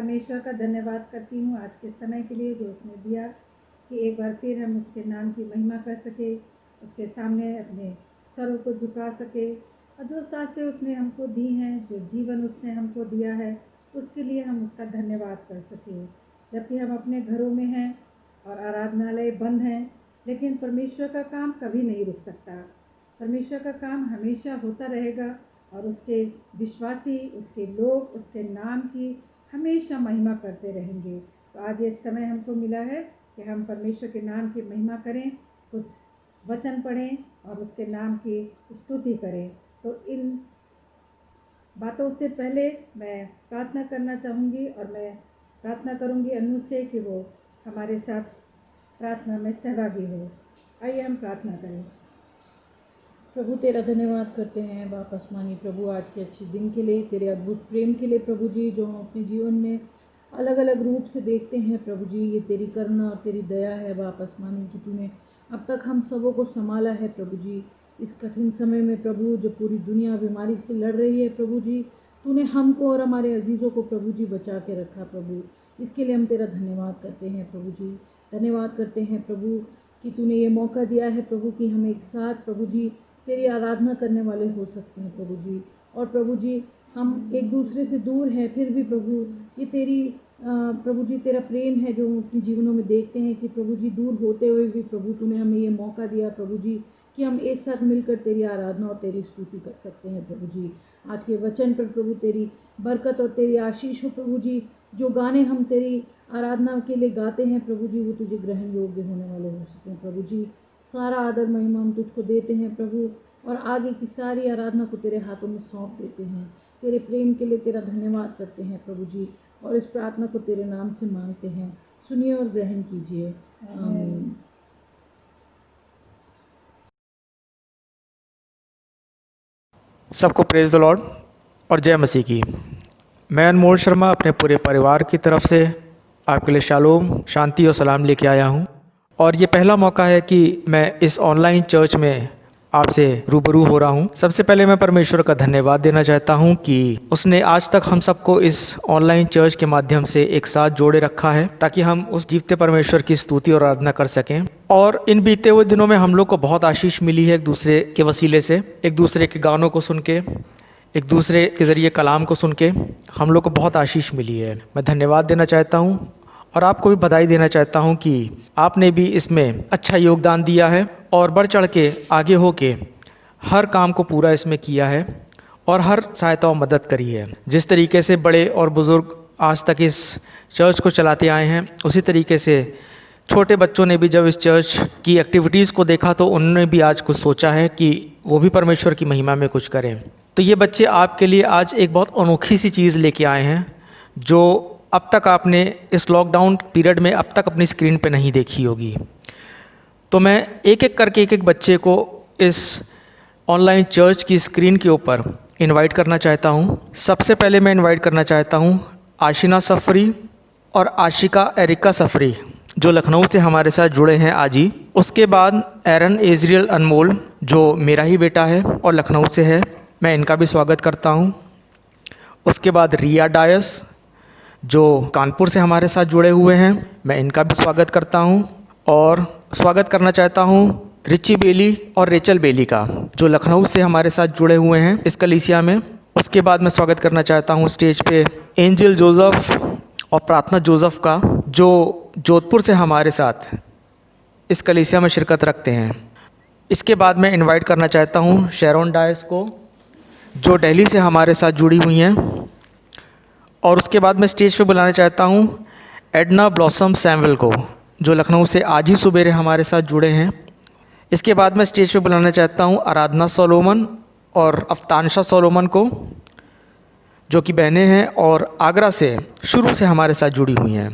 परमेश्वर का धन्यवाद करती हूँ आज के समय के लिए जो उसने दिया कि एक बार फिर हम उसके नाम की महिमा कर सके, उसके सामने अपने सरों को झुका सके और जो सांसें उसने हमको दी हैं, जो जीवन उसने हमको दिया है, उसके लिए हम उसका धन्यवाद कर सकें। जबकि हम अपने घरों में हैं और आराधनालय बंद हैं, लेकिन परमेश्वर का काम कभी नहीं रुक सकता। परमेश्वर का काम हमेशा होता रहेगा और उसके विश्वासी, उसके लोग उसके नाम की हमेशा महिमा करते रहेंगे। तो आज ये समय हमको मिला है कि हम परमेश्वर के नाम की महिमा करें, कुछ वचन पढ़ें और उसके नाम की स्तुति करें। तो इन बातों से पहले मैं प्रार्थना करना चाहूँगी और मैं प्रार्थना करूँगी अनु से कि वो हमारे साथ प्रार्थना में सहभागी हो। आइए हम प्रार्थना करें। प्रभु तेरा धन्यवाद करते हैं बाप आसमानी प्रभु, आज के अच्छे दिन के लिए, तेरे अद्भुत प्रेम के लिए प्रभु जी, जो हम अपने जीवन में अलग अलग रूप से देखते हैं प्रभु जी। ये तेरी करुणा और तेरी दया है बाप आसमानी कि तूने अब तक हम सबों को संभाला है प्रभु जी। इस कठिन समय में प्रभु, जो पूरी दुनिया बीमारी से लड़ रही है प्रभु जी, तूने हमको और हमारे अजीज़ों को प्रभु जी बचा के रखा प्रभु। इसके लिए हम तेरा धन्यवाद करते हैं प्रभु जी। धन्यवाद करते हैं प्रभु कि तूने ये मौका दिया है प्रभु कि हम एक साथ प्रभु जी तेरी आराधना करने वाले हो सकते हैं प्रभु जी। और प्रभु जी हम एक दूसरे से दूर हैं, फिर भी प्रभु ये तेरी प्रभु जी तेरा प्रेम है जो हम अपने जीवनों में देखते हैं कि प्रभु जी दूर होते हुए भी प्रभु तूने हमें ये मौका दिया प्रभु जी कि हम एक साथ मिलकर तेरी आराधना और तेरी स्तुति कर सकते हैं प्रभु जी। आज के वचन पर प्रभु तेरी बरकत और तेरी आशीष हो प्रभु जी। जो गाने हम तेरी आराधना के लिए गाते हैं प्रभु जी, वो तुझे ग्रहण योग्य होने वाले हो सकें प्रभु जी। सारा आदर महिमा हम तुझको देते हैं प्रभु और आगे की सारी आराधना को तेरे हाथों में सौंप देते हैं। तेरे प्रेम के लिए तेरा धन्यवाद करते हैं प्रभु जी और इस प्रार्थना को तेरे नाम से मांगते हैं। सुनिए और ग्रहण कीजिए, आमीन। सबको प्रेज द लॉर्ड और जय मसीह की। मैं अनमोल शर्मा अपने पूरे परिवार की तरफ से आपके लिए शालोम, शांति और सलाम लेके आया हूँ। और ये पहला मौका है कि मैं इस ऑनलाइन चर्च में आपसे रूबरू हो रहा हूँ। सबसे पहले मैं परमेश्वर का धन्यवाद देना चाहता हूँ कि उसने आज तक हम सबको इस ऑनलाइन चर्च के माध्यम से एक साथ जोड़े रखा है ताकि हम उस जीवते परमेश्वर की स्तुति और आराधना कर सकें। और इन बीते हुए दिनों में हम लोग को बहुत आशीष मिली है एक दूसरे के वसीले से, एक दूसरे के गानों को सुन के, एक दूसरे के ज़रिए कलाम को सुन के हम लोग को बहुत आशीष मिली है। मैं धन्यवाद देना चाहता हूँ और आपको भी बधाई देना चाहता हूँ कि आपने भी इसमें अच्छा योगदान दिया है और बढ़ चढ़ के आगे हो के हर काम को पूरा इसमें किया है और हर सहायता और मदद करी है। जिस तरीके से बड़े और बुज़ुर्ग आज तक इस चर्च को चलाते आए हैं, उसी तरीके से छोटे बच्चों ने भी जब इस चर्च की एक्टिविटीज़ को देखा तो उन्होंने भी आज कुछ सोचा है कि वो भी परमेश्वर की महिमा में कुछ करें। तो ये बच्चे आपके लिए आज एक बहुत अनोखी सी चीज़ लेके आए हैं जो अब तक आपने इस लॉकडाउन पीरियड में अब तक अपनी स्क्रीन पे नहीं देखी होगी। तो मैं एक एक करके एक एक बच्चे को इस ऑनलाइन चर्च की स्क्रीन के ऊपर इनवाइट करना चाहता हूँ। सबसे पहले मैं इनवाइट करना चाहता हूँ आशिना सफरी और आशिका एरिका सफरी जो लखनऊ से हमारे साथ जुड़े हैं आज ही। उसके बाद एरन एजरियल अनमोल जो मेरा ही बेटा है और लखनऊ से है, मैं इनका भी स्वागत करता हूँ। उसके बाद रिया डायस जो कानपुर से हमारे साथ जुड़े हुए हैं, मैं इनका भी स्वागत करता हूं। और स्वागत करना चाहता हूं रिची बेली और रेचल बेली का जो लखनऊ से हमारे साथ जुड़े हुए हैं इस कलीसिया में। उसके बाद मैं स्वागत करना चाहता हूं स्टेज पे एंजल जोसेफ और प्रार्थना जोसेफ का जो जोधपुर से हमारे साथ इस कलीसिया में शिरकत रखते हैं। इसके बाद मैं इन्वाइट करना चाहता हूँ शेरोन डायस को जो दिल्ली से हमारे साथ जुड़ी हुई हैं। और उसके बाद मैं स्टेज पे बुलाना चाहता हूँ एडना ब्लॉसम सैमुअल को जो लखनऊ से आज ही सुबेरे हमारे साथ जुड़े हैं। इसके बाद मैं स्टेज पे बुलाना चाहता हूँ आराधना सोलोमन और अफ्तानशा सोलोमन को जो कि बहनें हैं और आगरा से शुरू से हमारे साथ जुड़ी हुई हैं।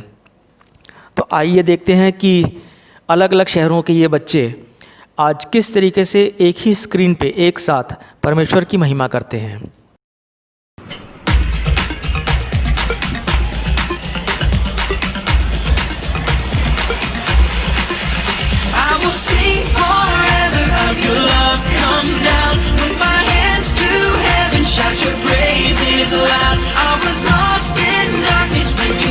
तो आइए देखते हैं कि अलग अलग शहरों के ये बच्चे आज किस तरीके से एक ही स्क्रीन पे एक साथ परमेश्वर की महिमा करते हैं। Shout your praises aloud. I was lost in darkness when you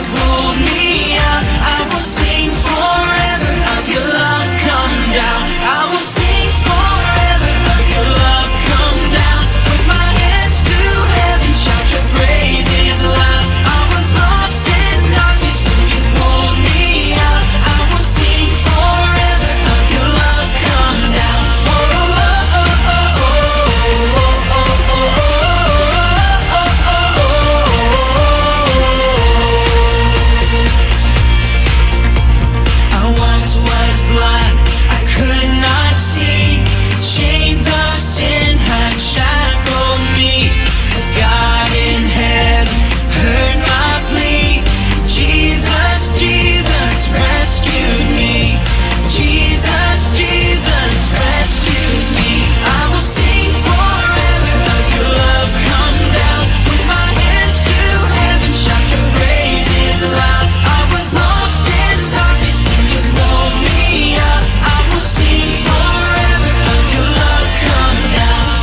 loud. I was lost in darkness when you pulled me out. I will sing forever of your love come down.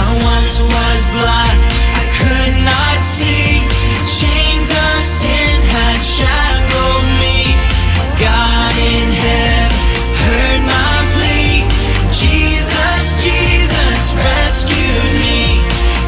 I once was blind, I could not see. Chains of sin had shackled me. God in heaven heard my plea. Jesus, Jesus rescued me.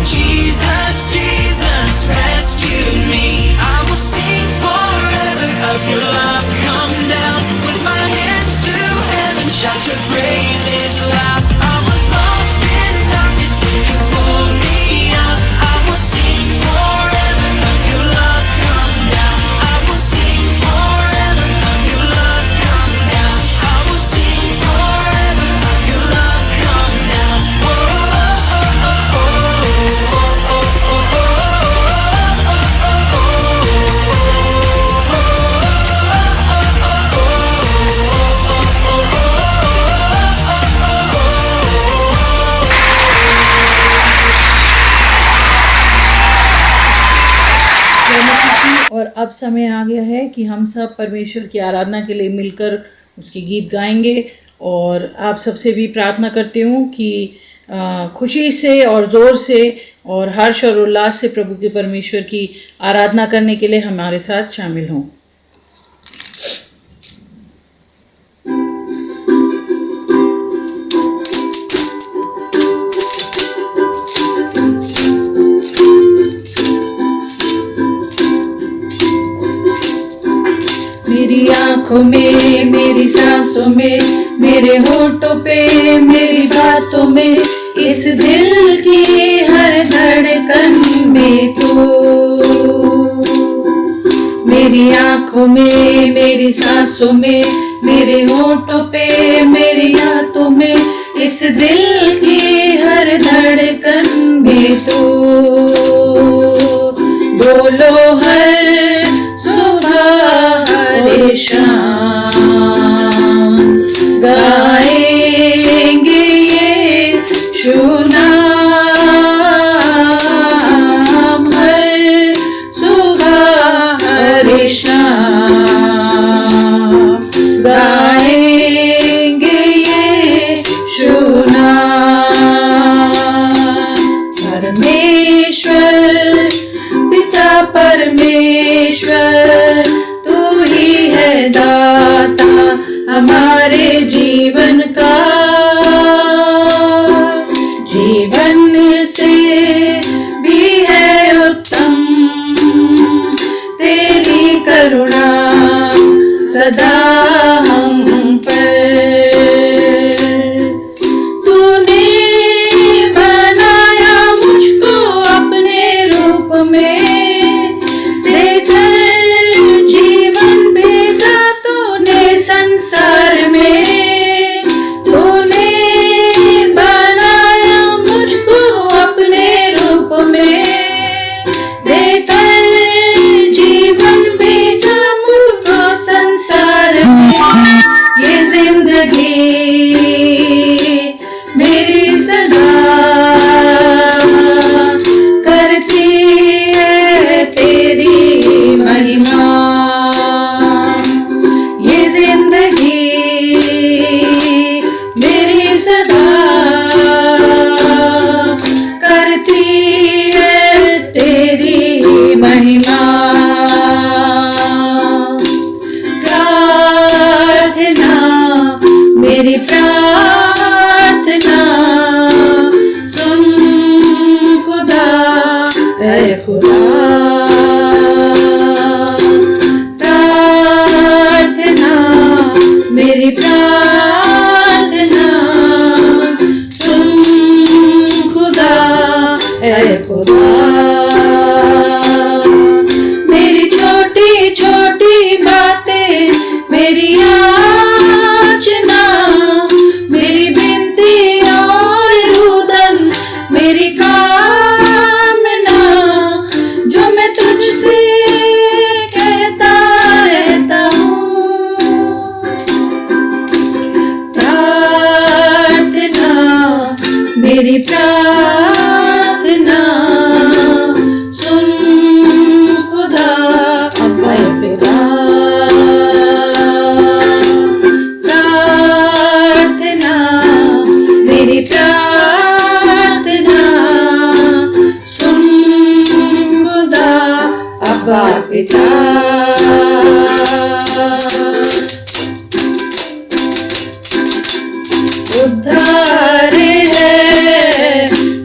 Jesus, Jesus rescued me. I will sing forever of your love come down. With my hands to heaven, shout your praises loud. I was lost in darkness when you pulled me out. I will sing forever of your love come down. I will sing forever of your love come down. I will sing forever of your love come down. और अब समय आ गया है कि हम सब परमेश्वर की आराधना के लिए मिलकर उसके गीत गाएंगे। और आप सबसे भी प्रार्थना करती हूँ कि खुशी से और ज़ोर से और हर्ष और उल्लास से प्रभु के परमेश्वर की आराधना करने के लिए हमारे साथ शामिल हों। मेरी आँखों में, मेरी सांसों में, मेरे होठों पे, मेरी बातों में, इस दिल की हर धड़कन में तू। मेरी आँखों में, मेरी सांसों में, मेरे होठों पे, मेरी बातों में, इस दिल की हर धड़कन में तू। बोलो हर सुबह हर शाम गाएंगे ये सुनाम। हर सुबह हर शाम गाएंगे ये सुनाम। परमेश्वर पिता परमेश्वर तू ही है दाता हमारे जीवन का। जीवन से भी है उत्तम तेरी करुणा सदा हम पर। तूने बनाया मुझको अपने रूप में, संसार में तूने बनाया मुझको अपने रूप में, देकर जीवन भेजा मुझको संसार में। ये जिंदगी मेरी सदा करती है तेरी महिमा। मेरी सदा करती है तेरी महिमा। प्रार्थना मेरी प्रार्थना सुन खुदा ऐ खुदा। मेरी प्रार्थना सुन खुदा ऐ खुदा। मेरी छोटी छोटी बातें, मेरी याचना, मेरी विनती और रुदन, मेरी कामना जो मेरी प्रार्थना सुन खुदा अब्बा पिता। प्रार्थना मेरी प्रार्थना सुन खुदा अब्बा पिता। उद्धार है,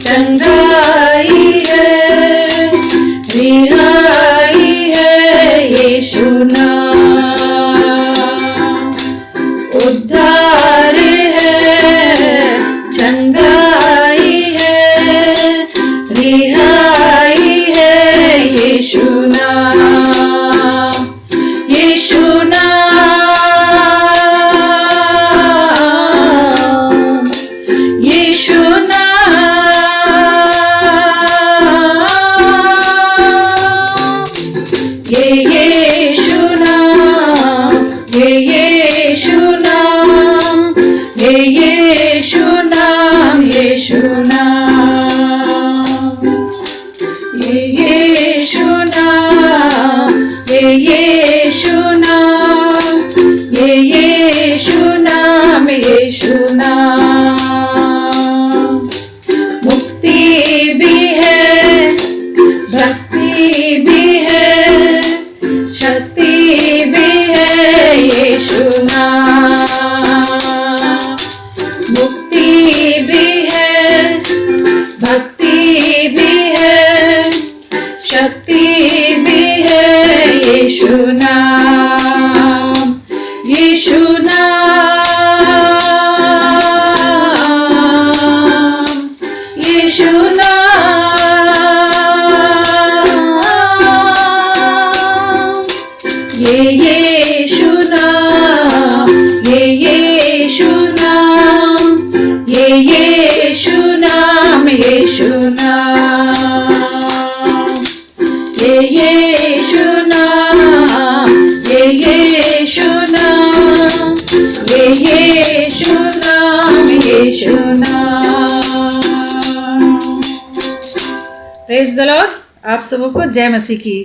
चंगाई है, रिहाई है यीशु नाम। उद्धार है, चंगाई है, रिहाई है यीशु नाम। यीशु नाम, यीशु नाम, ये यीशु नाम, ये यीशु नाम, ये यीशु नाम, यीशु नाम, ये यीशु नाम, ये यीशु नाम, ये यीशु नाम, यीशु नाम। मुक्ति भी है, भक्ति भी है, शक्ति भी है यीशु नाम। मुक्ति भी है, भक्ति भी है, शक्ति भी है यीशु नाम। यीशु नाम, यीशु नाम, ये यीशु नाम, ये यीशु नाम, ये यीशु नाम, यीशु नाम, ये यीशु नाम, ये यीशु नाम, ये यीशु नाम, यीशु नाम। Praise the Lord. आप सबको जय मसीह की।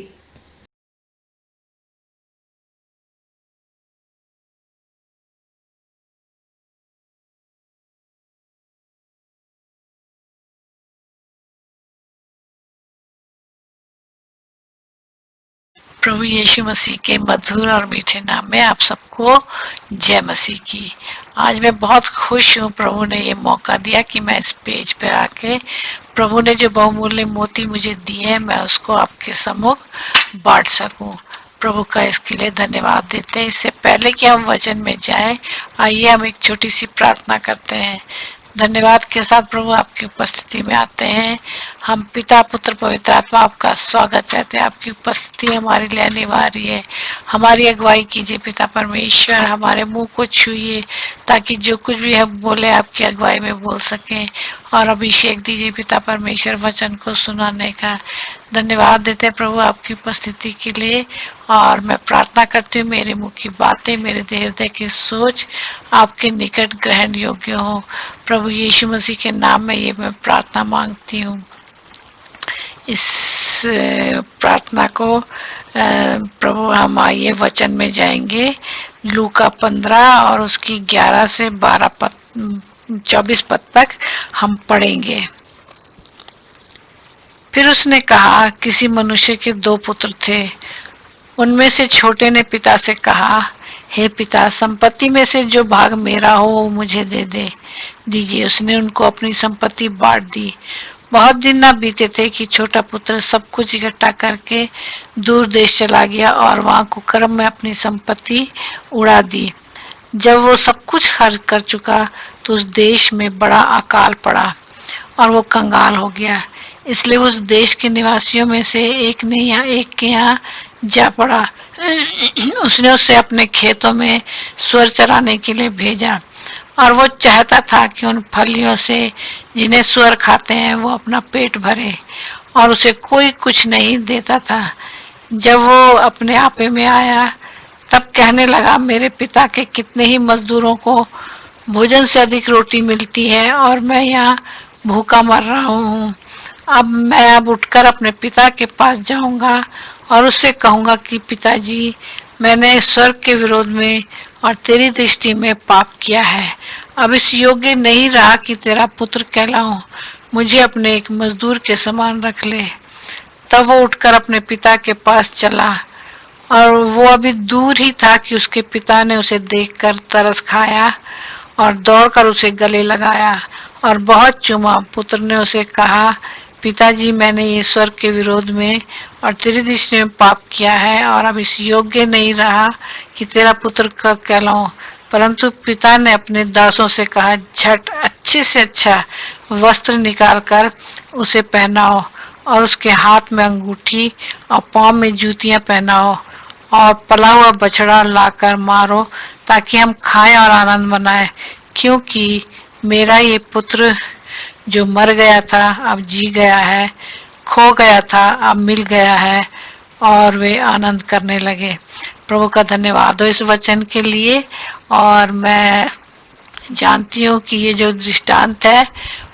प्रभु यीशु मसीह के मधुर और मीठे नाम में आप सबको जय मसीह की। आज मैं बहुत खुश हूँ, प्रभु ने ये मौका दिया कि मैं इस पेज पर आके प्रभु ने जो बहुमूल्य मोती मुझे दिए हैं मैं उसको आपके सम्मुख बांट सकूं। प्रभु का इसके लिए धन्यवाद देते हैं। इससे पहले कि हम वचन में जाएं, आइए हम एक छोटी सी प्रार्थना करते हैं। धन्यवाद के साथ प्रभु आपकी उपस्थिति में आते हैं। हम पिता पुत्र पवित्र आत्मा आपका स्वागत चाहते हैं। आपकी उपस्थिति हमारे लिए अनिवार्य है। हमारी अगुवाई कीजिए पिता परमेश्वर, हमारे मुंह को छूइए ताकि जो कुछ भी हम बोले आपकी अगुवाई में बोल सकें, और अभिषेक दीजिए पिता परमेश्वर वचन को सुनाने का। धन्यवाद देते हैं प्रभु आपकी उपस्थिति के लिए, और मैं प्रार्थना करती हूँ मेरे मुंह की बातें, मेरे हृदय की सोच आपके निकट ग्रहण योग्य हो। प्रभु यीशु मसीह के नाम में ये मैं प्रार्थना मांगती हूँ। इस प्रार्थना को प्रभु हम आइए वचन में जाएंगे। लूका 15 और उसकी 11 से 24 पद तक हम पढ़ेंगे। फिर उसने कहा, किसी मनुष्य के 2 पुत्र थे। उनमें से छोटे ने पिता से कहा, हे पिता, संपत्ति में से जो भाग मेरा हो वो मुझे दीजिए। उसने उनको अपनी संपत्ति बांट दी। बहुत दिन न बीते थे कि छोटा पुत्र सब कुछ इकट्ठा करके दूर देश चला गया और वहां कुकर्म में अपनी संपत्ति उड़ा दी। जब वो सब कुछ खर्च कर चुका तो उस देश में बड़ा अकाल पड़ा और वो कंगाल हो गया। इसलिए उस देश के निवासियों में से एक के यहाँ जा पड़ा। उसने उसे अपने खेतों में सुअर चराने के लिए भेजा, और वो चाहता था कि उन फलियों से जिन्हें सुअर खाते हैं वो अपना पेट भरे, और उसे कोई कुछ नहीं देता था। जब वो अपने आपे में आया तब कहने लगा, मेरे पिता के कितने ही मजदूरों को भोजन से अधिक रोटी मिलती है और मैं यहाँ भूखा मर रहा हूँ। अब उठकर अपने पिता के पास जाऊंगा और उससे कहूंगा कि पिताजी, मैंने स्वर्ग के विरोध में और तेरी दृष्टि में पाप किया है। अब इस योग्य नहीं रहा कि तेरा पुत्र कहलाऊं। मुझे अपने एक मजदूर के समान रख ले। तब वो उठकर अपने पिता के पास चला और वो अभी दूर ही था कि उसके पिता ने उसे देखकर तरस खाया और दौड़कर उसे गले लगाया और बहुत चूमा। पुत्र ने उसे कहा, पिताजी, मैंने ईश्वर के विरोध में और तेरी दृष्टि में पाप किया है और अब इस योग्य नहीं रहा कि तेरा पुत्र का कहलाऊं। परंतु पिता ने अपने दासों से कहा, झट अच्छे से अच्छा वस्त्र निकालकर उसे पहनाओ और उसके हाथ में अंगूठी और पांव में जूतियां पहनाओ और पला हुआ बछड़ा लाकर मारो ताकि हम खाएं और आनंद मनाएं, क्योंकि मेरा ये पुत्र जो मर गया था अब जी गया है, खो गया था अब मिल गया है। और वे आनंद करने लगे। प्रभु का धन्यवाद हो इस वचन के लिए। और मैं जानती हूँ कि ये जो दृष्टांत है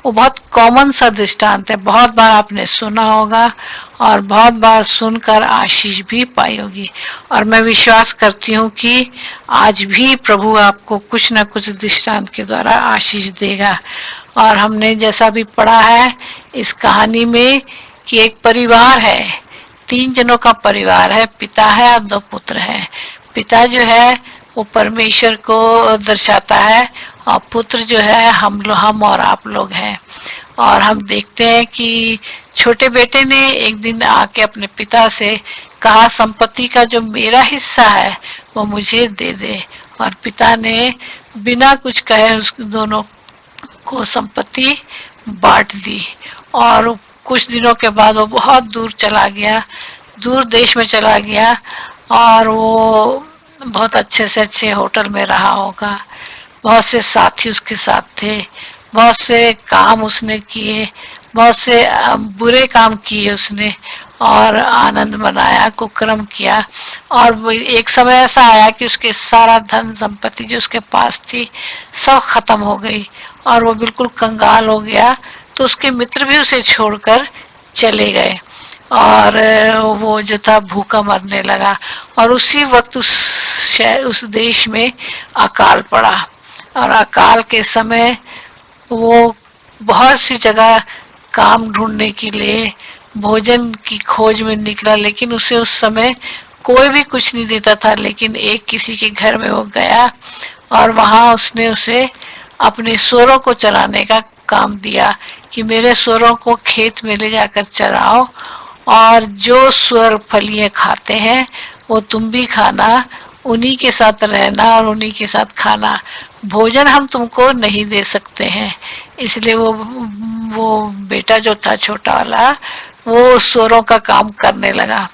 वो बहुत कॉमन सा दृष्टांत है, बहुत बार आपने सुना होगा और बहुत बार सुनकर आशीष भी पाई होगी। और मैं विश्वास करती हूँ कि आज भी प्रभु आपको कुछ न कुछ दृष्टांत के द्वारा आशीष देगा। और हमने जैसा भी पढ़ा है इस कहानी में कि एक परिवार है, 3 जनों का परिवार है, पिता है और 2 पुत्र हैं। पिता जो है वो परमेश्वर को दर्शाता है और पुत्र जो है हम और आप लोग हैं। और हम देखते हैं कि छोटे बेटे ने एक दिन आके अपने पिता से कहा, संपत्ति का जो मेरा हिस्सा है वो मुझे दे दे। और पिता ने बिना कुछ कहे उस दोनों को संपत्ति बांट दी। और कुछ दिनों के बाद वो बहुत दूर चला गया, दूर देश में चला गया और वो बहुत अच्छे से अच्छे होटल में रहा होगा। बहुत से साथी उसके साथ थे, बहुत से काम उसने किए, बहुत से बुरे काम किए उसने और आनंद मनाया, कुकर्म किया। और एक समय ऐसा आया कि उसके सारा धन संपत्ति जो उसके पास थी सब खत्म हो गई और वो बिल्कुल कंगाल हो गया। तो उसके मित्र भी उसे छोड़कर चले गए और वो जो था भूखा मरने लगा। और उसी वक्त उस देश में अकाल पड़ा और अकाल के समय वो बहुत सी जगह काम ढूंढने के लिए भोजन की खोज में निकला, लेकिन उसे उस समय कोई भी कुछ नहीं देता था। लेकिन एक किसी के घर में वो गया और वहां उसने उसे अपने सूअरों को चराने का काम दिया कि मेरे सूअरों को खेत में ले जाकर चराओ और जो सूअर फलियां खाते हैं वो तुम भी खाना, उन्हीं के साथ रहना और उन्हीं के साथ खाना। भोजन हम तुमको नहीं दे सकते हैं। इसलिए वो बेटा जो था छोटा वाला वो सूअरों का काम करने लगा।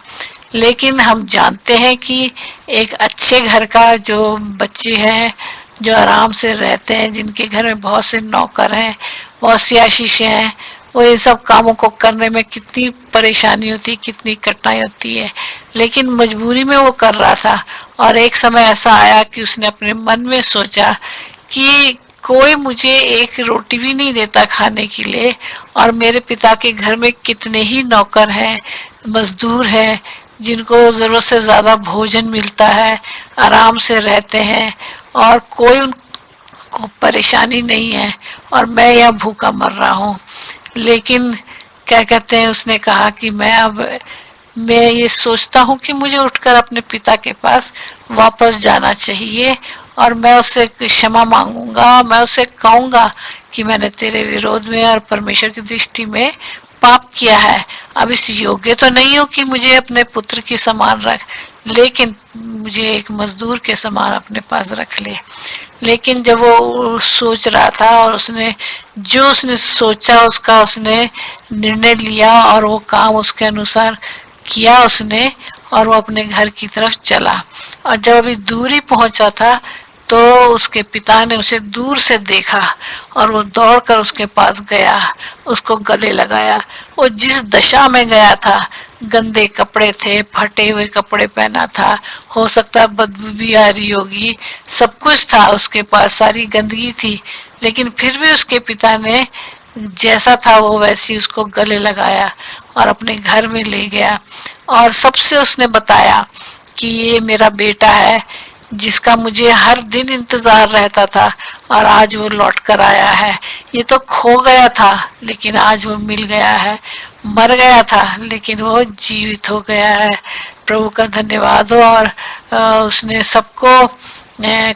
लेकिन हम जानते हैं कि एक अच्छे घर का जो बच्चे हैं, जो आराम से रहते हैं, जिनके घर में बहुत से नौकर हैं, बहुत सी आशीषें हैं, वो इन सब कामों को करने में कितनी परेशानी होती है, कितनी कठिनाई होती है, लेकिन मजबूरी में वो कर रहा था। और एक समय ऐसा आया कि उसने अपने मन में सोचा कि कोई मुझे एक रोटी भी नहीं देता खाने के लिए और मेरे पिता के घर में कितने ही नौकर हैं, मजदूर हैं, जिनको जरूरत से ज्यादा भोजन मिलता है, आराम से रहते हैं और कोई उनको परेशानी नहीं है और मैं यहाँ भूखा मर रहा हूँ। लेकिन क्या कहते हैं, उसने कहा कि मैं ये सोचता हूँ कि मुझे उठकर अपने पिता के पास वापस जाना चाहिए और मैं उससे क्षमा मांगूंगा। मैं उससे कहूंगा कि मैंने तेरे विरोध में और परमेश्वर की दृष्टि में पाप किया है। अब इस योग्य तो नहीं हूँ कि मुझे अपने पुत्र के समान रख, लेकिन मुझे एक मजदूर के समान अपने पास रख ले। लेकिन जब वो सोच रहा था और उसने सोचा उसका उसने निर्णय लिया और वो काम उसके अनुसार किया उसने और वो अपने घर की तरफ चला। और जब अभी दूर ही पहुंचा था तो उसके पिता ने उसे दूर से देखा और वो दौड़कर उसके पास गया, उसको गले लगाया। वो जिस दशा में गया था, गंदे कपड़े थे, फटे हुए कपड़े पहना था, हो सकता है बदबू भी आ रही होगी, सब कुछ था उसके पास, सारी गंदगी थी, लेकिन फिर भी उसके पिता ने जैसा था वो वैसी उसको गले लगाया और अपने घर में ले गया और सबसे उसने बताया कि ये मेरा बेटा है जिसका मुझे हर दिन इंतजार रहता था और आज वो लौट कर आया है। ये तो खो गया था लेकिन आज वो मिल गया है, मर गया था लेकिन वो जीवित हो गया है। प्रभु का धन्यवाद हो। और उसने सबको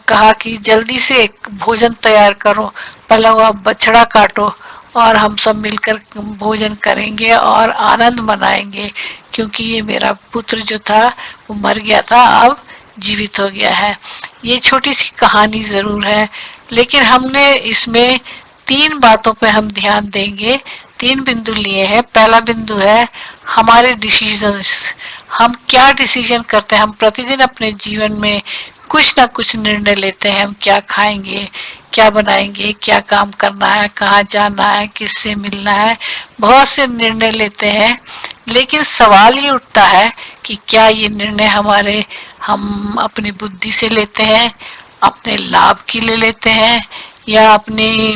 कहा कि जल्दी से एक भोजन तैयार करो, पहला हुआ बछड़ा काटो और हम सब मिलकर भोजन करेंगे और आनंद मनाएंगे, क्योंकि ये मेरा पुत्र जो था वो मर गया था, अब जीवित हो गया है। ये छोटी सी कहानी जरूर है, लेकिन हमने इसमें 3 बातों पे हम ध्यान देंगे। 3 बिंदु लिए हैं। पहला बिंदु है हमारे डिसीजंस। हम क्या डिसीजन करते हैं। हम प्रतिदिन अपने जीवन में कुछ ना कुछ निर्णय लेते हैं। हम क्या खाएंगे, क्या बनाएंगे, क्या काम करना है, कहाँ जाना है, किससे मिलना है, बहुत से निर्णय लेते हैं। लेकिन सवाल ये उठता है कि क्या ये निर्णय हम अपनी बुद्धि से लेते हैं, अपने लाभ के लिए लेते हैं, या अपनी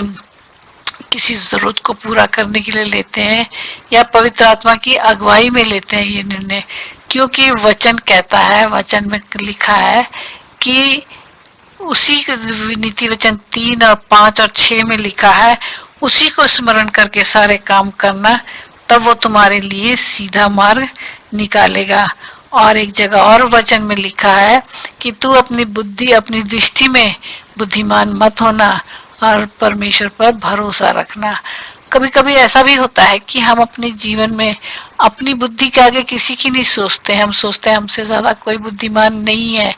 किसी जरूरत को पूरा करने के लिए लेते हैं, या पवित्र आत्मा की अगुवाई में लेते हैं ये निर्णय। क्योंकि वचन कहता है, वचन में लिखा है कि उसी नीति वचन 3 और 5 और 6 में लिखा है, उसी को स्मरण करके सारे काम करना, तब वो तुम्हारे लिए सीधा मार्ग निकालेगा। और एक जगह और वचन में लिखा है कि तू अपनी बुद्धि, अपनी दृष्टि में बुद्धिमान मत होना और परमेश्वर पर भरोसा रखना। कभी कभी ऐसा भी होता है कि हम अपने जीवन में अपनी बुद्धि के आगे किसी की नहीं सोचते। हम सोचते हैं हमसे ज्यादा कोई बुद्धिमान नहीं है,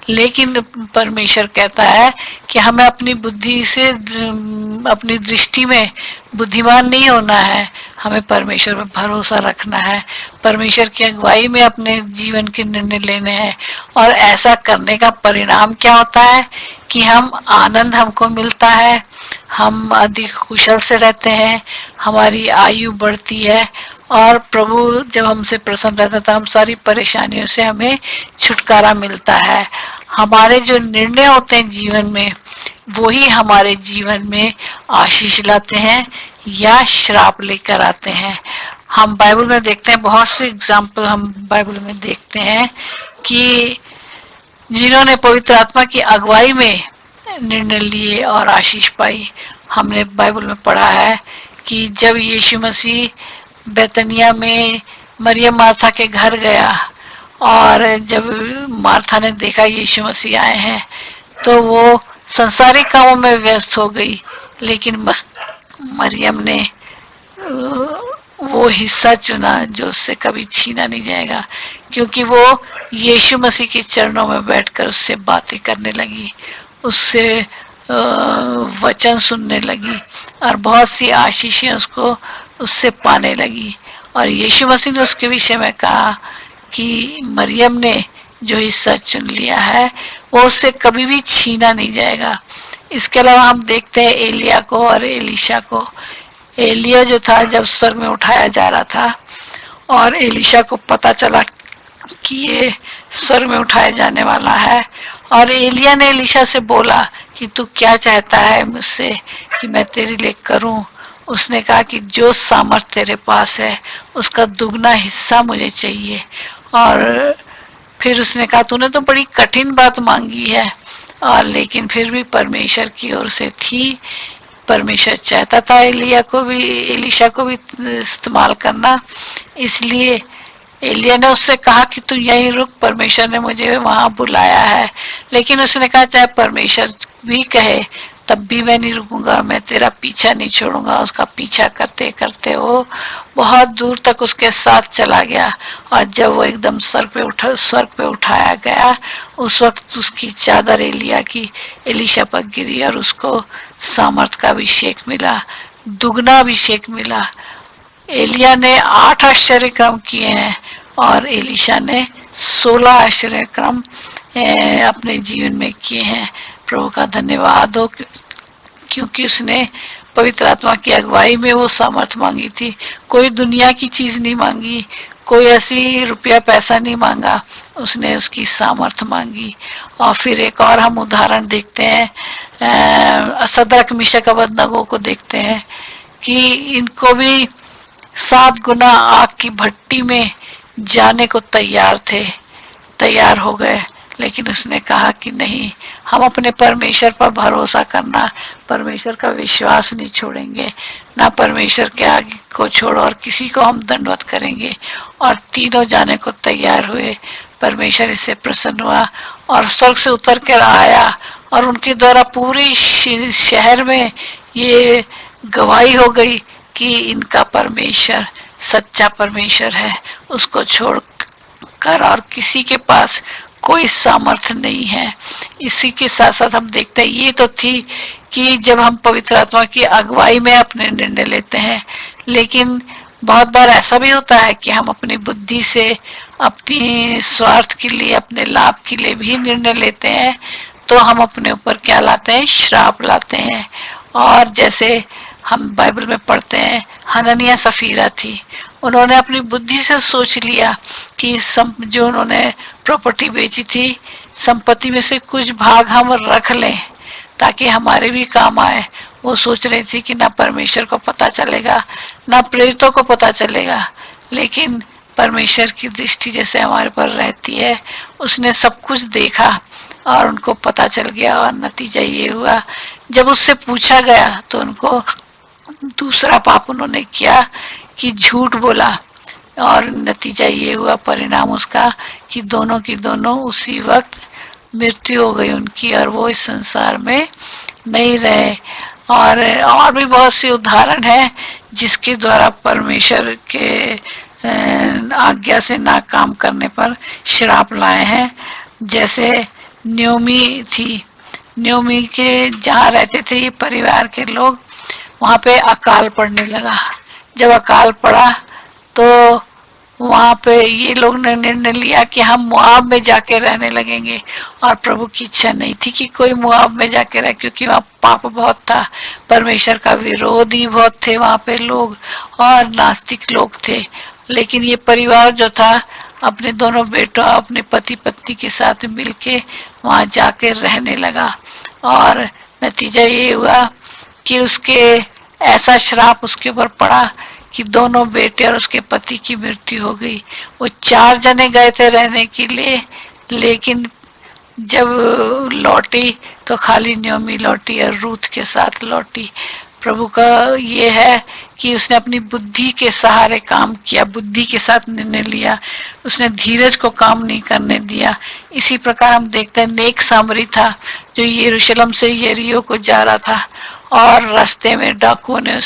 लेकिन परमेश्वर कहता है कि हमें अपनी बुद्धि से, अपनी दृष्टि में बुद्धिमान नहीं होना है, हमें परमेश्वर पर भरोसा रखना है, परमेश्वर की अगुवाई में अपने जीवन के निर्णय लेने हैं। और ऐसा करने का परिणाम क्या होता है कि आनंद हमको मिलता है, हम अधिक कुशल से रहते हैं, हमारी आयु बढ़ती है, और प्रभु जब हमसे प्रसन्न रहता था, हम सारी परेशानियों से हमें छुटकारा मिलता है। हमारे जो निर्णय होते हैं जीवन में, वो ही हमारे जीवन में आशीष लाते हैं या श्राप लेकर आते हैं। हम बाइबल में देखते हैं, बहुत से एग्जाम्पल हम बाइबल में देखते हैं कि जिन्होंने पवित्र आत्मा की अगुवाई में निर्णय लिए और आशीष पाई। हमने बाइबल में पढ़ा है कि जब यीशु मसीह बैतनिया में मरियम मार्था के घर गया, और जब मार्था ने देखा यीशु मसीह आए हैं, तो वो संसारिक कामों में व्यस्त हो गई, लेकिन मरियम ने वो हिस्सा चुना जो उससे कभी छीना नहीं जाएगा, क्योंकि वो यीशु मसीह के चरणों में बैठकर उससे बातें करने लगी, उससे वचन सुनने लगी, और बहुत सी आशीषें उससे पाने लगी। और यीशु मसीह ने उसके विषय में कहा कि मरियम ने जो हिस्सा चुन लिया है वो उससे कभी भी छीना नहीं जाएगा। इसके अलावा हम देखते हैं एलिया को और एलीशा को। एलिया जो था, जब स्वर्ग में उठाया जा रहा था और एलीशा को पता चला कि ये स्वर्ग में उठाया जाने वाला है, और एलिया ने एलीशा से बोला कि तू क्या चाहता है मुझसे कि मैं तेरे लिए करूं। उसने कहा कि जो सामर्थ तेरे पास है उसका दुगना हिस्सा मुझे चाहिए। और फिर उसने कहा तूने तो बड़ी कठिन बात मांगी है, और लेकिन फिर भी परमेश्वर की ओर से थी। परमेश्वर चाहता था एलीशा को भी इस्तेमाल करना, इसलिए एलिया ने उससे कहा कि तू यहीं रुक, परमेश्वर ने मुझे वहां बुलाया है। लेकिन उसने कहा चाहे परमेश्वर भी कहे तब भी मैं नहीं रुकूंगा, मैं तेरा पीछा नहीं छोड़ूंगा। उसका पीछा करते करते वो बहुत दूर तक उसके साथ चला गया, और जब वो एकदम स्वर्ग पे उठाया गया, उस वक्त उसकी चादर एलीशा पर गिरी और उसको सामर्थ का अभिषेक मिला, दुगना अभिषेक मिला। एलिया ने 8 आश्चर्य क्रम किए हैं और एलीशा ने 16 आश्चर्य क्रम अपने जीवन में किए हैं। प्रभु का धन्यवाद हो, क्योंकि उसने पवित्र आत्मा की अगुवाई में वो सामर्थ मांगी थी। कोई दुनिया की चीज नहीं मांगी, कोई ऐसी रुपया पैसा नहीं मांगा, उसने उसकी सामर्थ मांगी। और फिर एक और हम उदाहरण देखते हैं, सदरक मिशक अबेदनगो को देखते हैं कि इनको भी 7 गुना आग की भट्टी में जाने को तैयार हो गए। लेकिन उसने कहा कि नहीं, हम अपने परमेश्वर पर भरोसा करना, परमेश्वर का विश्वास नहीं छोड़ेंगे, ना परमेश्वर के आगे को छोड़ो और किसी को हम दंडवत करेंगे। और तीनों जाने को तैयार हुए। परमेश्वर इससे प्रसन्न हुआ और स्वर्ग से उतर कर आया और उनके द्वारा पूरी शहर में ये गवाही हो गई कि इनका परमेश्वर सच्चा परमेश्वर है, उसको छोड़कर और किसी के पास कोई सामर्थ्य नहीं है। इसी के साथ साथ हम देखते हैं, ये तो थी कि जब हम पवित्र आत्मा की अगुवाई में अपने निर्णय लेते हैं, लेकिन बहुत बार ऐसा भी होता है कि हम अपनी बुद्धि से अपनी स्वार्थ के लिए, अपने लाभ के लिए भी निर्णय लेते हैं, तो हम अपने ऊपर क्या लाते हैं? श्राप लाते हैं। और जैसे हम बाइबल में पढ़ते हैं, हननिया सफीरा थी, उन्होंने अपनी बुद्धि से सोच लिया कि जो उन्होंने प्रॉपर्टी बेची थी, संपत्ति में से कुछ भाग हम रख लें ताकि हमारे भी काम आए। वो सोच रही थी कि ना परमेश्वर को पता चलेगा, ना प्रेरितों को पता चलेगा, लेकिन परमेश्वर की दृष्टि जैसे हमारे पर रहती है, उसने सब कुछ देखा और उनको पता चल गया। और नतीजा ये हुआ, जब उससे पूछा गया तो उनको दूसरा पाप उन्होंने किया कि झूठ बोला, और नतीजा ये हुआ, परिणाम उसका कि दोनों की दोनों उसी वक्त मृत्यु हो गई उनकी, और वो इस संसार में नहीं रहे। और भी बहुत सी उदाहरण है जिसके द्वारा परमेश्वर के आज्ञा से ना काम करने पर श्राप लाए हैं। जैसे न्योमी थी, न्योमी के जहाँ रहते थे ये परिवार के लोग, वहाँ पे अकाल पड़ने लगा। जब अकाल पड़ा तो वहाँ पे ये लोग ने निर्णय लिया कि हम मुआब में जाके रहने लगेंगे, और प्रभु की इच्छा नहीं थी कि कोई मुआब में जाके रहे, क्योंकि वहाँ पाप बहुत था, परमेश्वर का विरोधी बहुत थे वहाँ पे लोग, और नास्तिक लोग थे। लेकिन ये परिवार जो था अपने दोनों बेटों, अपने पति पत्नी के साथ मिलके वहाँ जाके रहने लगा, और नतीजा ये हुआ कि उसके ऐसा श्राप उसके ऊपर पड़ा कि दोनों बेटे और उसके पति की मृत्यु हो गई। वो 4 जने गए थे रहने के लिए, लेकिन जब लौटी तो खाली न्योमी लौटी और रूथ के साथ लौटी। प्रभु का ये है कि उसने अपनी बुद्धि के सहारे काम किया, बुद्धि के साथ निर्णय लिया, उसने धीरज को काम नहीं करने दिया। इसी प्रकार हम देखते हैं, नेक सामरी था जो यरूशलेम से यरीहो को जा रहा था, और रास्ते में डाकुओं ने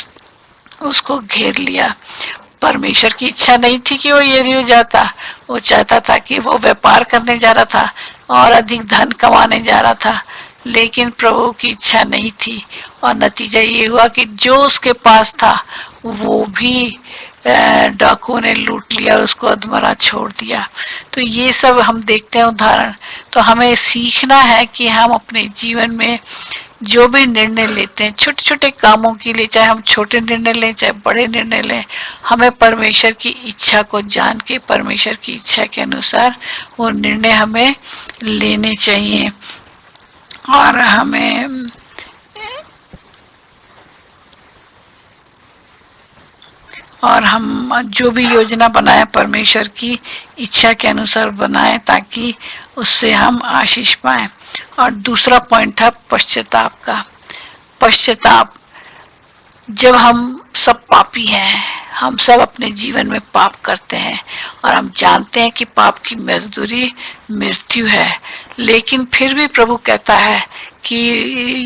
उसको घेर लिया। परमेश्वर की इच्छा नहीं थी कि वो यरीहो जाता, वो चाहता था कि वो व्यापार करने जा रहा था और अधिक धन कमाने जा रहा था, लेकिन प्रभु की इच्छा नहीं थी, और नतीजा ये हुआ कि जो उसके पास था वो भी डाकुओं ने लूट लिया और उसको अधमरा छोड़ दिया। तो ये सब हम देखते हैं उदाहरण। तो हमें सीखना है कि हम अपने जीवन में जो भी निर्णय लेते हैं, छोटे छोटे कामों के लिए, चाहे हम छोटे निर्णय लें चाहे बड़े निर्णय लें, हमें परमेश्वर की इच्छा को जान के, परमेश्वर की इच्छा के अनुसार वो निर्णय हमें लेने चाहिए। और हम जो भी योजना बनाए परमेश्वर की इच्छा के अनुसार बनाए, ताकि उससे हम आशीष पाएं। और दूसरा पॉइंट था पश्चाताप का। पश्चाताप, जब हम सब पापी हैं, हम सब अपने जीवन में पाप करते हैं और हम जानते हैं कि पाप की मजदूरी मृत्यु है, लेकिन फिर भी प्रभु कहता है कि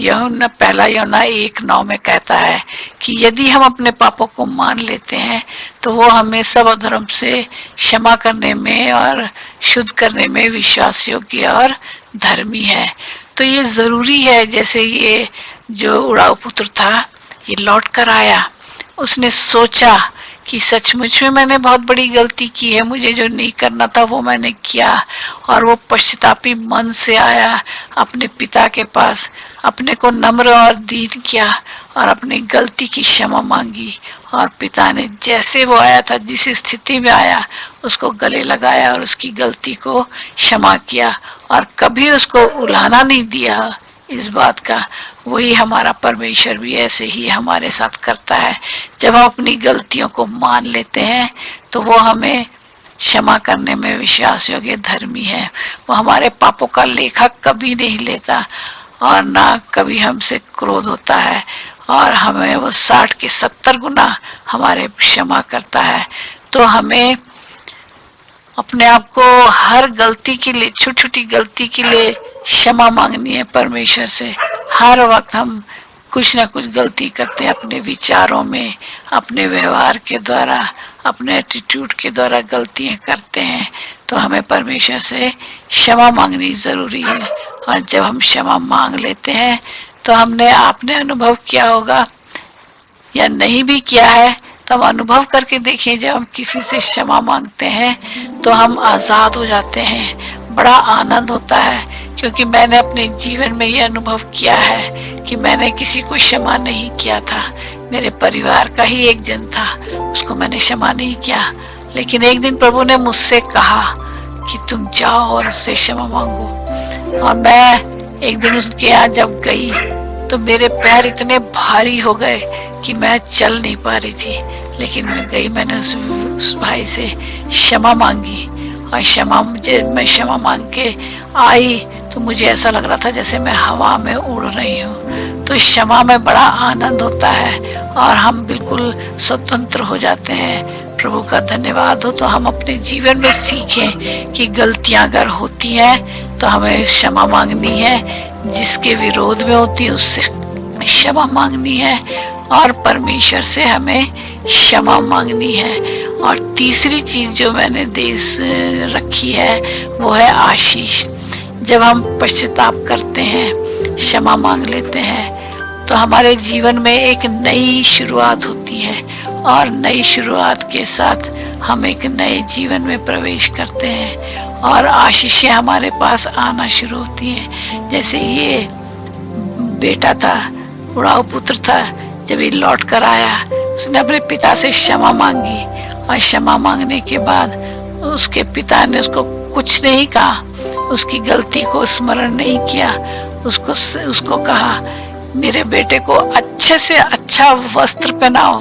यूहन्ना 1 यूहन्ना 1:9 में कहता है कि यदि हम अपने पापों को मान लेते हैं तो वो हमें सब अधर्म से क्षमा करने में और शुद्ध करने में विश्वास योग्य और धर्मी है। तो ये जरूरी है। जैसे ये जो उड़ाऊ पुत्र था, ये लौट कर आया, उसने सोचा कि सचमुच में मैंने बहुत बड़ी गलती की है, मुझे जो नहीं करना था वो मैंने किया, और वो पश्चातापी मन से आया अपने पिता के पास, अपने को नम्र और दीन किया और अपनी गलती की क्षमा मांगी, और पिता ने जैसे वो आया था, जिस स्थिति में आया, उसको गले लगाया और उसकी गलती को क्षमा किया, और कभी उसको उलाहना नहीं दिया इस बात का। वही हमारा परमेश्वर भी ऐसे ही हमारे साथ करता है। जब हम अपनी गलतियों को मान लेते हैं तो वो हमें क्षमा करने में विश्वास योग्य धर्मी है। वो हमारे पापों का लेखा कभी नहीं लेता और ना कभी हमसे क्रोध होता है, और हमें वो 60 के 70 गुना हमारे क्षमा करता है। तो हमें अपने आप को हर गलती के लिए, छोटी छोटी गलती के लिए क्षमा मांगनी है परमेश्वर से। हर वक्त हम कुछ ना कुछ गलती करते हैं, अपने विचारों में, अपने व्यवहार के द्वारा, अपने एटीट्यूड के द्वारा गलतियां करते हैं। तो हमें परमेश्वर से क्षमा मांगनी जरूरी है। और जब हम क्षमा मांग लेते हैं तो आपने अनुभव किया होगा या नहीं भी किया है, तो हम अनुभव करके देखिए, जब हम किसी से क्षमा मांगते हैं तो हम आज़ाद हो जाते हैं। बड़ा आनंद होता है, क्योंकि मैंने अपने जीवन में ये अनुभव किया है कि मैंने किसी को क्षमा नहीं किया था। मेरे परिवार का ही एक जन था, उसको मैंने क्षमा नहीं किया। लेकिन एक दिन प्रभु ने मुझसे कहा कि तुम जाओ और उससे क्षमा मांगो। और मैं एक दिन उसके यहाँ जब गई तो मेरे पैर इतने भारी हो गए कि मैं चल नहीं पा रही थी। लेकिन मैं गई, मैंने उस भाई से क्षमा मांगी, और मैं क्षमा मांग के आई तो मुझे ऐसा लग रहा था जैसे मैं हवा में उड़ रही हूँ। तो क्षमा में बड़ा आनंद होता है और हम बिल्कुल स्वतंत्र हो जाते हैं। प्रभु का धन्यवाद हो। तो हम अपने जीवन में सीखें कि गलतियां अगर होती हैं तो हमें क्षमा मांगनी है, जिसके विरोध में होती है उससे क्षमा मांगनी है, और परमेश्वर से हमें क्षमा मांगनी है। और तीसरी चीज जो मैंने रखी है वो है आशीष। जब हम पश्चाताप करते हैं, क्षमा मांग लेते हैं, तो हमारे जीवन में एक नई शुरुआत होती है, और नई शुरुआत के साथ हम एक नए जीवन में प्रवेश करते हैं और आशीषें हमारे पास आना शुरू होती हैं। जैसे ये बेटा था, उड़ाऊ पुत्र था, जब ये लौट कर आया उसने अपने पिता से क्षमा मांगी, और क्षमा मांगने के बाद उसके पिता ने उसको कुछ नहीं कहा, उसकी गलती को स्मरण नहीं किया। उसको कहा, मेरे बेटे को अच्छे से अच्छा वस्त्र पहनाओ,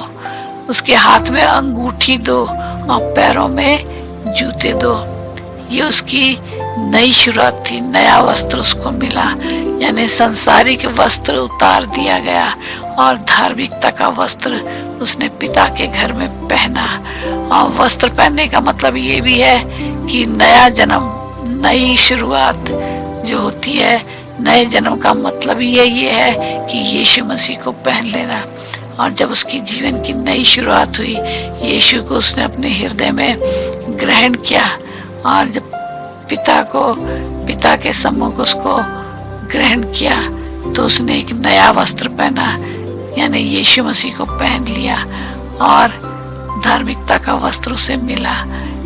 उसके हाथ में अंगूठी दो और पैरों में जूते दो। ये उसकी नई शुरुआत थी, नया वस्त्र उसको मिला, यानी संसारिक वस्त्र उतार दिया गया और धार्मिकता का वस्त्र उसने पिता के घर में पहना। और वस्त्र पहनने का मतलब ये भी है कि नया जन्म, नई शुरुआत जो होती है, नए जन्म का मतलब ये है कि यीशु मसीह को पहन लेना। और जब उसकी जीवन की नई शुरुआत हुई, यीशु को उसने अपने हृदय में ग्रहण किया, और जब पिता के सम्मुख उसको ग्रहण किया तो उसने एक नया वस्त्र पहना, यानी यीशु मसीह को पहन लिया, और धार्मिकता का वस्त्र उसे मिला।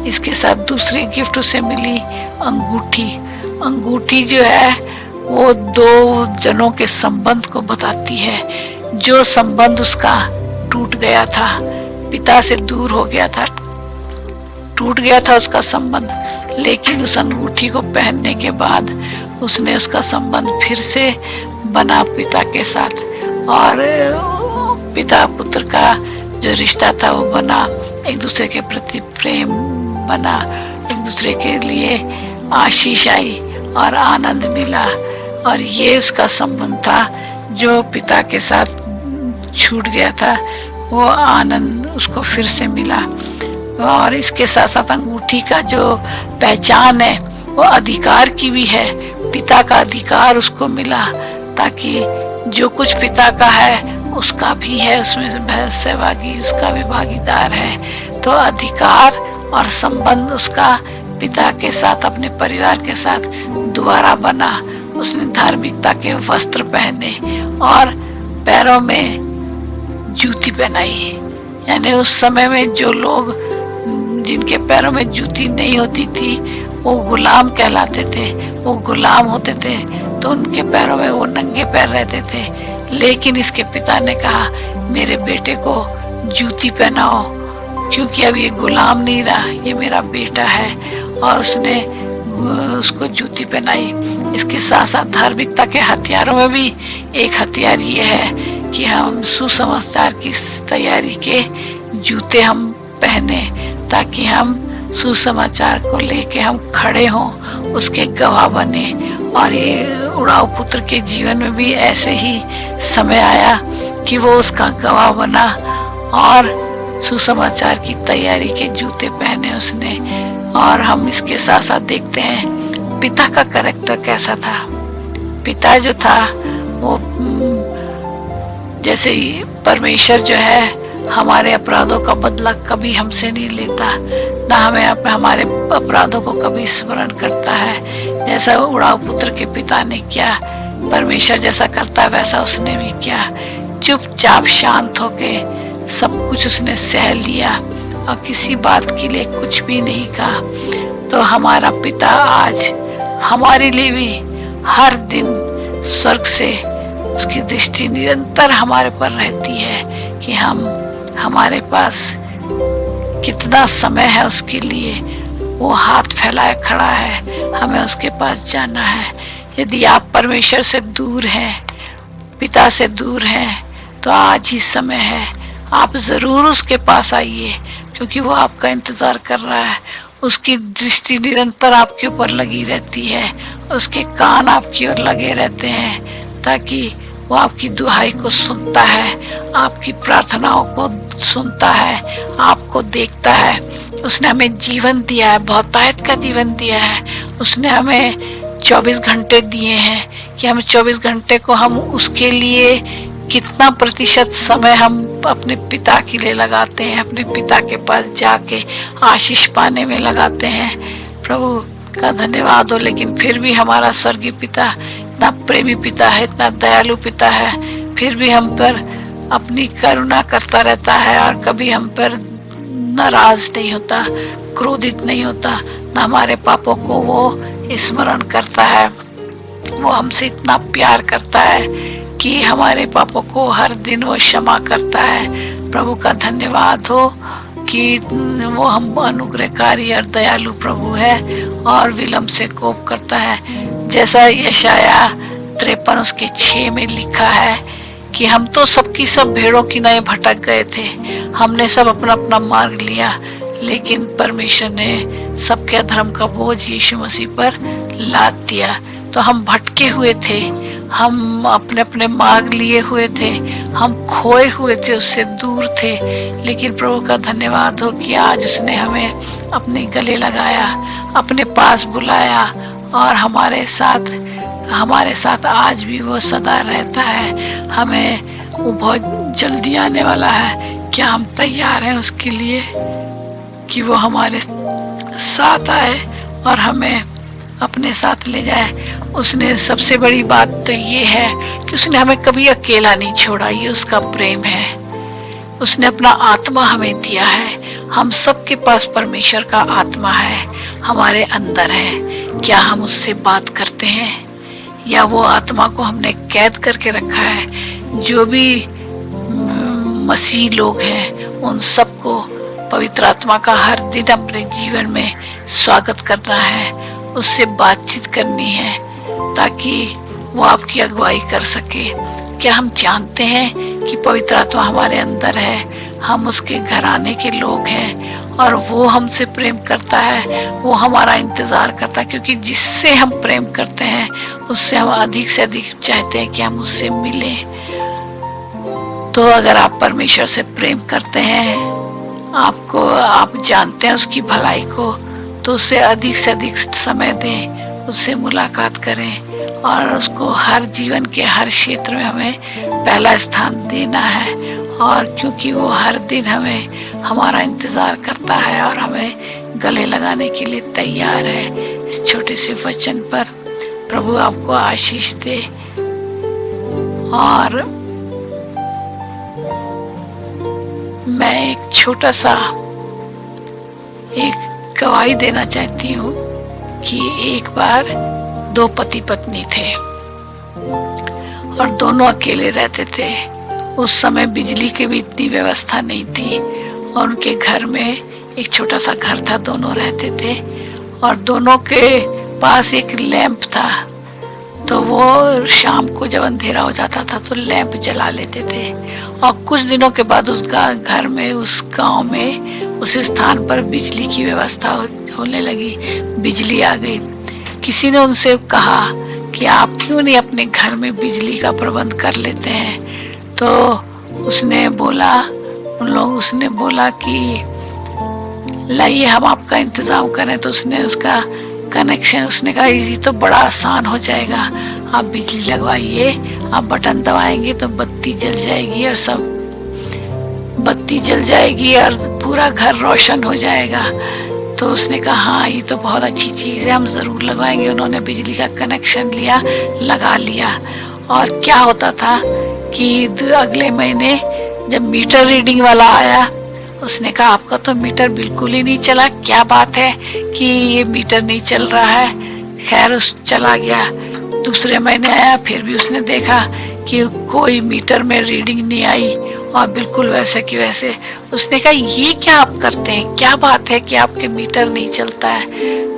इसके साथ दूसरी गिफ्ट उसे मिली, अंगूठी। अंगूठी जो है वो दो जनों के संबंध को बताती है। जो संबंध उसका टूट गया था, पिता से दूर हो गया था, टूट गया था उसका संबंध, लेकिन उस अंगूठी को पहनने के बाद उसने उसका संबंध फिर से बना पिता के साथ, और पिता पुत्र का जो रिश्ता था वो बना, एक दूसरे के प्रति प्रेम बना, एक दूसरे के लिए आशीष आई और आनंद मिला। और ये उसका संबंध था जो पिता के साथ छूट गया था, वो आनंद उसको फिर से मिला। और इसके साथ साथ अंगूठी का जो पहचान है वो अधिकार की भी है, पिता का अधिकार उसको मिला, ताकि जो कुछ पिता का है उसका भी है, उसमें सहभागी, उसका भी भागीदार है। तो अधिकार और संबंध उसका पिता के साथ, अपने परिवार के साथ दोबारा बना। उसने धार्मिकता के वस्त्र पहने और पैरों में जूती पहनाई, यानी उस समय में जो लोग जिनके पैरों में जूती नहीं होती थी वो गुलाम कहलाते थे, वो गुलाम होते थे, तो उनके पैरों में वो नंगे पैर रहते थे। लेकिन इसके पिता ने कहा, मेरे बेटे को जूती पहनाओ, क्योंकि अब ये गुलाम नहीं रहा, ये मेरा बेटा है। और उसने उसको जूती पहनाई। इसके साथ साथ धार्मिकता के हथियारों में भी एक हथियार ये है कि हम सुसमाचार की तैयारी के जूते हम पहने, ताकि हम सुसमाचार को लेके हम खड़े हों, उसके गवाह बने। और ये उड़ाऊ पुत्र के जीवन में भी ऐसे ही समय आया कि वो उसका गवाह बना और सुसमाचार की तैयारी के जूते पहने उसने। और हम इसके साथ साथ देखते हैं पिता का कैरेक्टर कैसा था। पिता जो था वो जैसे ही परमेश्वर जो है हमारे अपराधों का बदला कभी हमसे नहीं लेता, ना हमें हमारे अपराधों को कभी स्मरण करता है। जैसा उड़ाऊ पुत्र के पिता ने किया, परमेश्वर जैसा करता है वैसा उसने भी किया। चुपचाप शांत होके सब कुछ उसने सह लिया और किसी बात के लिए कुछ भी नहीं कहा। तो हमारा पिता आज हमारे लिए भी हर दिन स्वर्ग से उसकी दृष्टि निरंतर हमारे पर रहती है कि हमारे पास कितना समय है उसके लिए। वो हाथ फैलाए खड़ा है, हमें उसके पास जाना है। यदि आप परमेश्वर से दूर हैं, पिता से दूर हैं, तो आज ही समय है, आप जरूर उसके पास आइए, क्योंकि वो आपका इंतजार कर रहा है। उसकी दृष्टि निरंतर आपके ऊपर लगी रहती है, उसके कान आपकी ओर लगे रहते हैं, ताकि वो आपकी दुहाई को सुनता है, आपकी प्रार्थनाओं को सुनता है, आपको देखता है। उसने हमें जीवन दिया है, बहुतायत का जीवन दिया है। उसने हमें 24 घंटे दिए हैं कि हम 24 घंटे को हम उसके लिए कितना प्रतिशत समय हम अपने पिता के लिए लगाते हैं, अपने पिता के पास जाके आशीष पाने में लगाते हैं। प्रभु का धन्यवाद हो। लेकिन फिर भी हमारा स्वर्गीय पिता इतना प्रेमी पिता है, इतना दयालु पिता है, फिर भी हम पर अपनी करुणा करता रहता है और कभी हम पर नाराज नहीं होता, क्रोधित नहीं होता, ना हमारे पापों को वो स्मरण करता है। वो हमसे इतना प्यार करता है कि हमारे पापों को हर दिन वो क्षमा करता है। प्रभु का धन्यवाद हो कि वो हम अनुग्रहकारी और दयालु प्रभु है और विलम्ब से कोप करता है। जैसा यशाया 53:6 में लिखा है कि हम तो सबकी सब भेड़ों की नए भटक गए थे, हमने सब अपना अपना मार्ग लिया, लेकिन परमेश्वर ने सबके अधर्म का बोझ यीशु मसीह पर लाद दिया। तो हम भटके हुए थे, हम अपने अपने मार्ग लिए हुए थे, हम खोए हुए थे, उससे दूर थे, लेकिन प्रभु का धन्यवाद हो कि आज उसने हमें अपने गले लगाया, अपने पास बुलाया और हमारे साथ आज भी वो सदा रहता है। हमें वो बहुत जल्दी आने वाला है। क्या हम तैयार हैं उसके लिए कि वो हमारे साथ आए और हमें अपने साथ ले जाए? उसने सबसे बड़ी बात तो ये है कि उसने हमें कभी अकेला नहीं छोड़ा। ये उसका प्रेम है। उसने अपना आत्मा हमें दिया है। हम सबके पास परमेश्वर का आत्मा है, हमारे अंदर है। क्या हम उससे बात करते हैं या वो आत्मा को हमने कैद करके रखा है? जो भी मसीह लोग हैं उन सबको पवित्र आत्मा का हर दिन अपने जीवन में स्वागत करना है, उससे बातचीत करनी है ताकि वो आपकी अगुवाई कर सके। क्या हम जानते हैं कि पवित्र आत्मा हमारे अंदर है, हम उसके घराने के लोग हैं और वो हमसे प्रेम करता है, वो हमारा इंतजार करता है, क्योंकि जिससे हम प्रेम करते हैं उससे हम अधिक से अधिक चाहते हैं कि हम उससे मिलें। तो अगर आप परमेश्वर से प्रेम करते हैं, आप जानते हैं उसकी भलाई को, तो उससे अधिक से अधिक समय दें, उससे मुलाकात करें और उसको हर जीवन के हर क्षेत्र में हमें पहला स्थान देना है। और क्योंकि वो हर दिन हमें हमारा इंतजार करता है और हमें गले लगाने के लिए तैयार है। इस छोटे से वचन पर प्रभु आपको आशीष दे। और मैं एक छोटा सा एक गवाही देना चाहती हूँ कि एक बार 2 पति पत्नी थे और दोनों अकेले रहते थे। उस समय बिजली की भी इतनी व्यवस्था नहीं थी और उनके घर में एक छोटा सा घर था, दोनों रहते थे और दोनों के पास एक लैंप था, तो वो शाम को जब अंधेरा हो जाता था तो लैंप जला लेते थे। और कुछ दिनों के बाद उसका घर में, उस गांव में, उस स्थान पर बिजली की व्यवस्था होने लगी, बिजली आ गई। किसी ने उनसे कहा कि आप क्यों नहीं अपने घर में बिजली का प्रबंध कर लेते हैं। तो उसने बोला कि लाइए हम आपका इंतजाम करें। तो उसने उसका कनेक्शन, उसने कहा ये तो बड़ा आसान हो जाएगा, आप बिजली लगवाइए, आप बटन दबाएंगे तो बत्ती जल जाएगी और पूरा घर रोशन हो जाएगा। तो उसने कहा हाँ ये तो बहुत अच्छी चीज़ है, हम ज़रूर लगवाएंगे। उन्होंने बिजली का कनेक्शन लिया, लगा लिया। और क्या होता था कि अगले महीने जब मीटर रीडिंग वाला आया, उसने कहा आपका तो मीटर बिल्कुल ही नहीं चला, क्या बात है कि ये मीटर नहीं चल रहा है। खैर उस चला गया। दूसरे महीने आया, फिर भी उसने देखा कि कोई मीटर में रीडिंग नहीं आई और बिल्कुल वैसे कि वैसे। उसने कहा ये क्या आप करते हैं, क्या बात है कि आपके मीटर नहीं चलता है।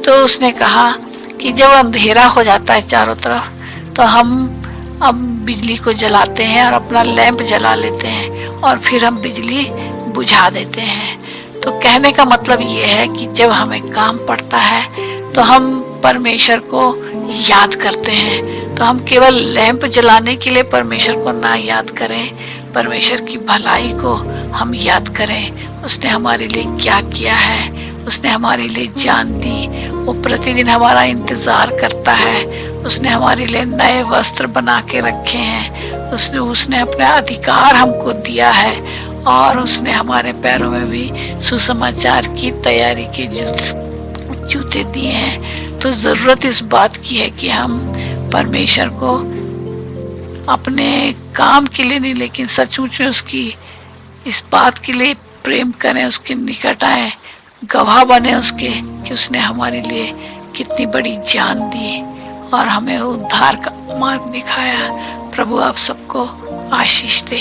तो उसने कहा कि जब अंधेरा हो जाता है चारों तरफ तो हम अब बिजली को जलाते हैं और अपना लैंप जला लेते हैं और फिर हम बिजली बुझा देते हैं। तो कहने का मतलब ये है कि जब हमें काम पड़ता है तो हम परमेश्वर को याद करते हैं। तो हम केवल लैंप जलाने के लिए परमेश्वर को ना याद करें, परमेश्वर की भलाई को हम याद करें। उसने हमारे लिए क्या किया है, उसने हमारे लिए जान दी, वो प्रतिदिन हमारा इंतजार करता है। उसने हमारे लिए नए वस्त्र बना के रखे हैं, उसने अपना अधिकार हमको दिया है और उसने हमारे पैरों में भी सुसमाचार की तैयारी के जूते दिए हैं। तो जरूरत इस बात की है कि हम परमेश्वर को अपने काम के लिए नहीं, लेकिन सचमुच में उसकी इस बात के लिए प्रेम करें, उसके निकट आए, गवाह बने उसके कि उसने हमारे लिए कितनी बड़ी जान दी और हमें उद्धार का मार्ग दिखाया। प्रभु आप सबको आशीष दे।